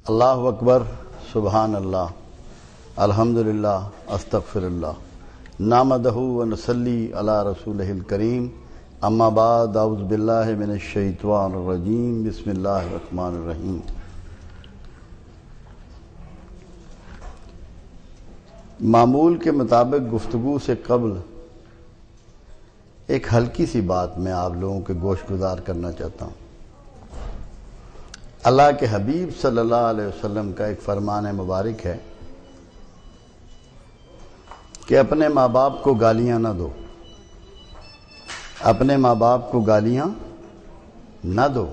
اللہ اکبر، سبحان اللہ، الحمدللہ، استغفر اللہ، نحمدہ و نصلی علی رسولہ الکریم، اما بعد، اعوذ باللہ من الشیطان الرجیم، بسم اللہ الرحمن الرحیم۔ معمول کے مطابق گفتگو سے قبل ایک ہلکی سی بات میں آپ لوگوں کے گوش گزار کرنا چاہتا ہوں۔ اللہ کے حبیب صلی اللہ علیہ وسلم کا ایک فرمان مبارک ہے کہ اپنے ماں باپ کو گالیاں نہ دو، اپنے ماں باپ کو گالیاں نہ دو۔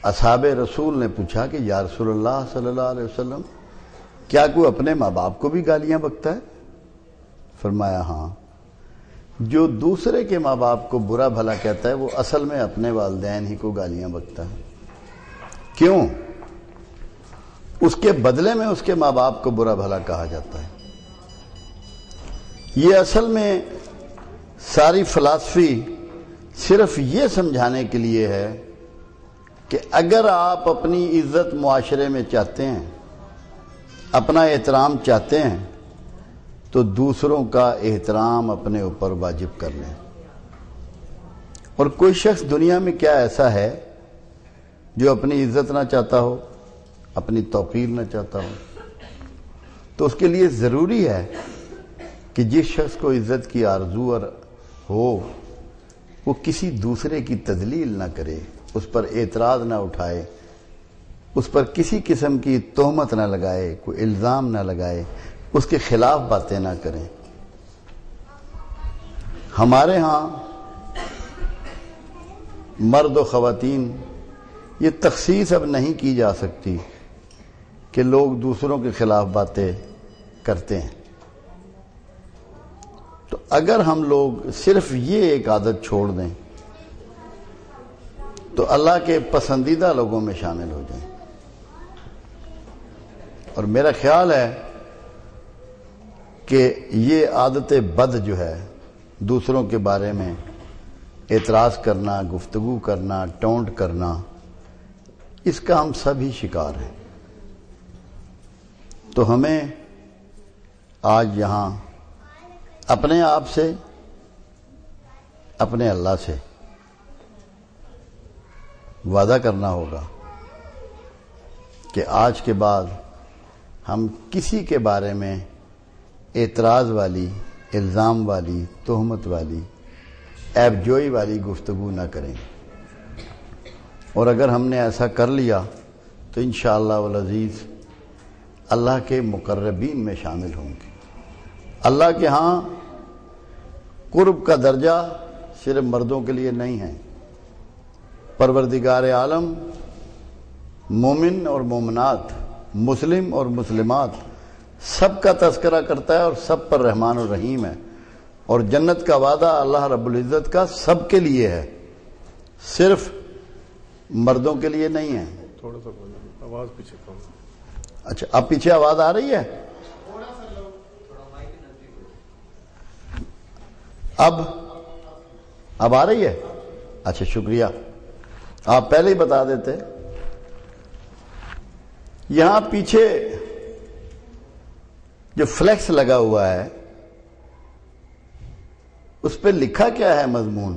اصحاب رسول نے پوچھا کہ یا رسول اللہ صلی اللہ علیہ وسلم، کیا کوئی اپنے ماں باپ کو بھی گالیاں بکتا ہے؟ فرمایا ہاں، جو دوسرے کے ماں باپ کو برا بھلا کہتا ہے وہ اصل میں اپنے والدین ہی کو گالیاں بکتا ہے۔ کیوں؟ اس کے بدلے میں اس کے ماں باپ کو برا بھلا کہا جاتا ہے۔ یہ اصل میں ساری فلسفی صرف یہ سمجھانے کے لیے ہے کہ اگر آپ اپنی عزت معاشرے میں چاہتے ہیں، اپنا احترام چاہتے ہیں، تو دوسروں کا احترام اپنے اوپر واجب کر لیں۔ اور کوئی شخص دنیا میں کیا ایسا ہے جو اپنی عزت نہ چاہتا ہو، اپنی توقیر نہ چاہتا ہو؟ تو اس کے لیے ضروری ہے کہ جس شخص کو عزت کی آرزو ہو وہ کسی دوسرے کی تذلیل نہ کرے، اس پر اعتراض نہ اٹھائے، اس پر کسی قسم کی تہمت نہ لگائے، کوئی الزام نہ لگائے، اس کے خلاف باتیں نہ کریں۔ ہمارے ہاں مرد و خواتین یہ تخصیص اب نہیں کی جا سکتی کہ لوگ دوسروں کے خلاف باتیں کرتے ہیں۔ تو اگر ہم لوگ صرف یہ ایک عادت چھوڑ دیں تو اللہ کے پسندیدہ لوگوں میں شامل ہو جائیں۔ اور میرا خیال ہے کہ یہ عادت بد جو ہے، دوسروں کے بارے میں اعتراض کرنا، گفتگو کرنا، ٹونٹ کرنا، اس کا ہم سب ہی شکار ہیں۔ تو ہمیں آج یہاں اپنے آپ سے، اپنے اللہ سے وعدہ کرنا ہوگا کہ آج کے بعد ہم کسی کے بارے میں اعتراض والی، الزام والی، تہمت والی، عیب جوئی والی گفتگو نہ کریں۔ اور اگر ہم نے ایسا کر لیا تو انشاءاللہ والعزیز اللہ کے مقربین میں شامل ہوں گے۔ اللہ کے ہاں قرب کا درجہ صرف مردوں کے لیے نہیں ہے۔ پروردگار عالم مومن اور مومنات، مسلم اور مسلمات سب کا تذکرہ کرتا ہے اور سب پر رحمان اور رحیم ہے۔ اور جنت کا وعدہ اللہ رب العزت کا سب کے لیے ہے، صرف مردوں کے لیے نہیں ہے۔ تھوڑا سا آواز پیچھے کم۔ اچھا، اب پیچھے آواز آ رہی ہے؟ اب آ رہی ہے؟ اچھا، شکریہ، آپ پہلے ہی بتا دیتے۔ یہاں پیچھے جو فلیکس لگا ہوا ہے اس پہ لکھا کیا ہے مضمون؟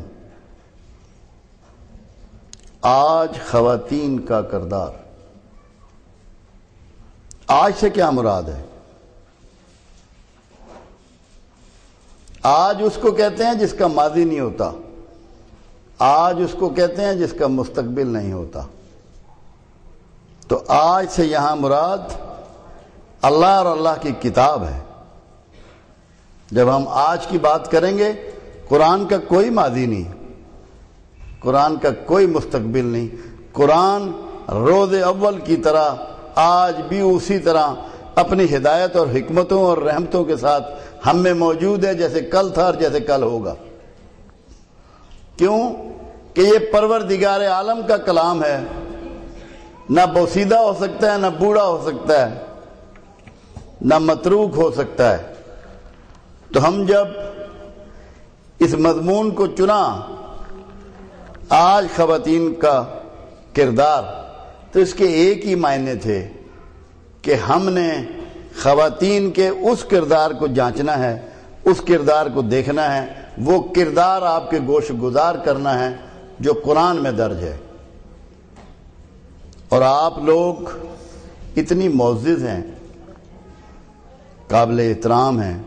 آج خواتین کا کردار۔ آج سے کیا مراد ہے؟ آج اس کو کہتے ہیں جس کا ماضی نہیں ہوتا، آج اس کو کہتے ہیں جس کا مستقبل نہیں ہوتا۔ تو آج سے یہاں مراد اللہ اور اللہ کی کتاب ہے۔ جب ہم آج کی بات کریں گے، قرآن کا کوئی ماضی نہیں، قرآن کا کوئی مستقبل نہیں۔ قرآن روز اول کی طرح آج بھی اسی طرح اپنی ہدایت اور حکمتوں اور رحمتوں کے ساتھ ہم میں موجود ہے، جیسے کل تھا اور جیسے کل ہوگا۔ کیوں کہ یہ پروردگار عالم کا کلام ہے، نہ بوسیدہ ہو سکتا ہے، نہ بوڑھا ہو سکتا ہے، نہ متروک ہو سکتا ہے۔ تو ہم جب اس مضمون کو چنا، آج خواتین کا کردار، تو اس کے ایک ہی معنی تھے کہ ہم نے خواتین کے اس کردار کو جانچنا ہے، اس کردار کو دیکھنا ہے، وہ کردار آپ کے گوش گزار کرنا ہے جو قرآن میں درج ہے۔ اور آپ لوگ اتنی معزز ہیں، قابل احترام ہیں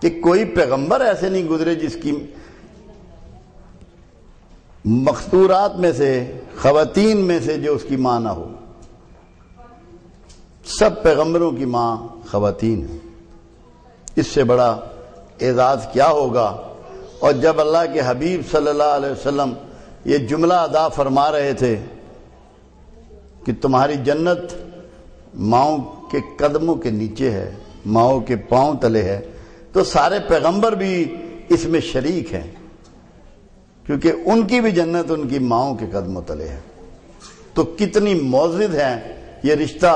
کہ کوئی پیغمبر ایسے نہیں گزرے جس کی مستورات میں سے، خواتین میں سے جو اس کی ماں نہ ہو۔ سب پیغمبروں کی ماں خواتین ہیں۔ اس سے بڑا اعزاز کیا ہوگا؟ اور جب اللہ کے حبیب صلی اللہ علیہ وسلم یہ جملہ ادا فرما رہے تھے کہ تمہاری جنت ماؤں کے قدموں کے نیچے ہے، ماؤں کے پاؤں تلے ہے، تو سارے پیغمبر بھی اس میں شریک ہیں، کیونکہ ان کی بھی جنت ان کی ماؤں کے قدموں تلے ہے۔ تو کتنی معزز ہے یہ رشتہ،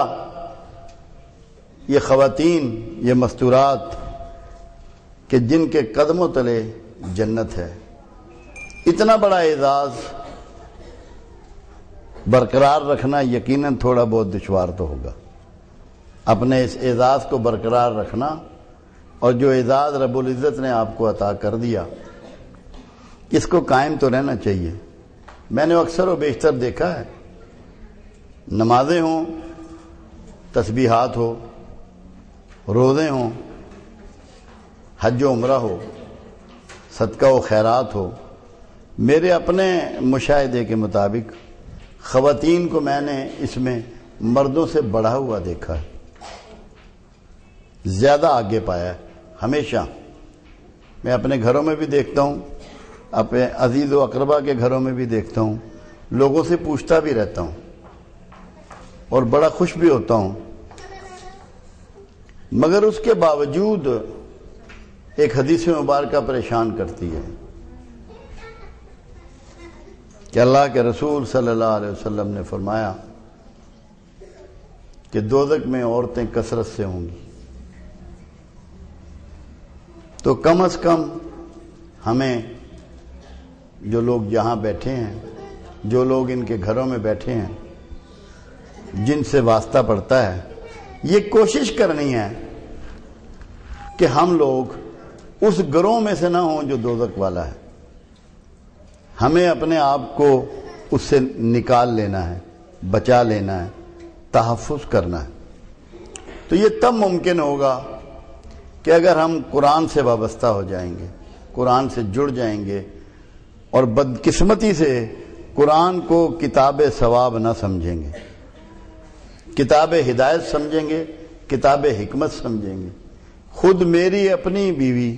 یہ خواتین، یہ مستورات کہ جن کے قدموں تلے جنت ہے۔ اتنا بڑا اعزاز برقرار رکھنا یقیناً تھوڑا بہت دشوار تو ہوگا۔ اپنے اس اعزاز کو برقرار رکھنا، اور جو اعزاز رب العزت نے آپ کو عطا کر دیا اس کو قائم تو رہنا چاہیے۔ میں نے اکثر و بیشتر دیکھا ہے، نمازیں ہوں، تسبیحات ہو، روزے ہوں، حج و عمرہ ہو، صدقہ و خیرات ہو، میرے اپنے مشاہدے کے مطابق خواتین کو میں نے اس میں مردوں سے بڑھا ہوا دیکھا ہے، زیادہ آگے پایا ہے۔ ہمیشہ میں اپنے گھروں میں بھی دیکھتا ہوں، اپنے عزیز و اقربا کے گھروں میں بھی دیکھتا ہوں، لوگوں سے پوچھتا بھی رہتا ہوں اور بڑا خوش بھی ہوتا ہوں، مگر اس کے باوجود ایک حدیث مبارکہ پریشان کرتی ہے کہ اللہ کے رسول صلی اللہ علیہ وسلم نے فرمایا کہ دوزخ میں عورتیں کثرت سے ہوں گی، تو کم از کم ہمیں جو لوگ یہاں بیٹھے ہیں، جو لوگ ان کے گھروں میں بیٹھے ہیں، جن سے واسطہ پڑتا ہے، یہ کوشش کرنی ہے کہ ہم لوگ اس گروہ میں سے نہ ہوں جو دوزخ والا ہے۔ ہمیں اپنے آپ کو اس سے نکال لینا ہے، بچا لینا ہے، تحفظ کرنا ہے۔ تو یہ تب ممکن ہوگا کہ اگر ہم قرآن سے وابستہ ہو جائیں گے، قرآن سے جڑ جائیں گے، اور بدقسمتی سے قرآن کو کتاب ثواب نہ سمجھیں گے، کتاب ہدایت سمجھیں گے، کتاب حکمت سمجھیں گے۔ خود میری اپنی بیوی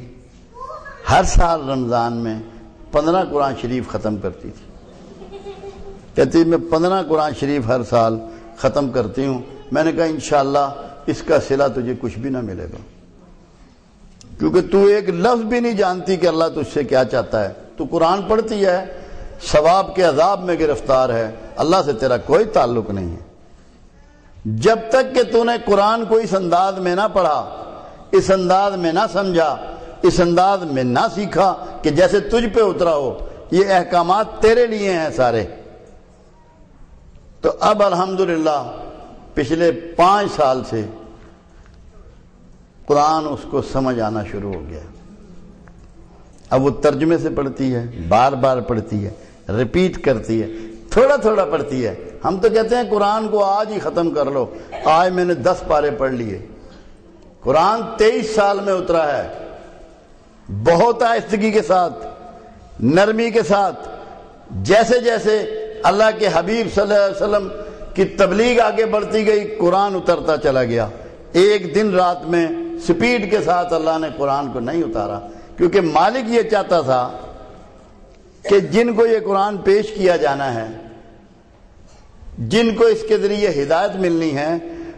ہر سال رمضان میں 15 قرآن شریف ختم کرتی تھی، کہتی میں 15 قرآن شریف ہر سال ختم کرتی ہوں۔ میں نے کہا انشاءاللہ اس کا صلہ تجھے کچھ بھی نہ ملے گا، کیونکہ تو ایک لفظ بھی نہیں جانتی کہ اللہ تجھ سے کیا چاہتا ہے۔ تو قرآن پڑھتی ہے، ثواب کے عذاب میں گرفتار ہے، اللہ سے تیرا کوئی تعلق نہیں ہے۔ جب تک کہ تو نے قرآن کو اس انداز میں نہ پڑھا، اس انداز میں نہ سمجھا، اس انداز میں نہ سیکھا کہ جیسے تجھ پہ اترا ہو، یہ احکامات تیرے لیے ہیں سارے۔ تو اب الحمدللہ پچھلے 5 سال سے قرآن اس کو سمجھ آنا شروع ہو گیا۔ اب وہ ترجمے سے پڑھتی ہے، بار بار پڑھتی ہے، ریپیٹ کرتی ہے، تھوڑا تھوڑا پڑھتی ہے۔ ہم تو کہتے ہیں قرآن کو آج ہی ختم کر لو، آج میں نے 10 پارے پڑھ لیے۔ قرآن 23 سال میں اترا ہے، بہت آہستگی کے ساتھ، نرمی کے ساتھ، جیسے جیسے اللہ کے حبیب صلی اللہ علیہ وسلم کی تبلیغ آگے بڑھتی گئی، قرآن اترتا چلا گیا۔ ایک دن رات میں سپیڈ کے ساتھ اللہ نے قرآن کو نہیں اتارا، کیونکہ مالک یہ چاہتا تھا کہ جن کو یہ قرآن پیش کیا جانا ہے، جن کو اس کے ذریعے ہدایت ملنی ہے،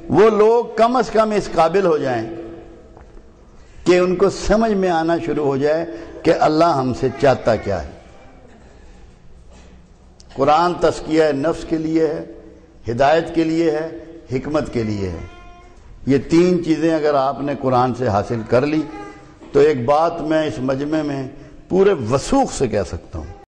وہ لوگ کم از کم اس قابل ہو جائیں کہ ان کو سمجھ میں آنا شروع ہو جائے کہ اللہ ہم سے چاہتا کیا ہے۔ قرآن تزکیہ نفس کے لیے ہے، ہدایت کے لیے ہے، حکمت کے لیے ہے۔ یہ 3 چیزیں اگر آپ نے قرآن سے حاصل کر لی تو ایک بات میں اس مجمع میں پورے وثوق سے کہہ سکتا ہوں،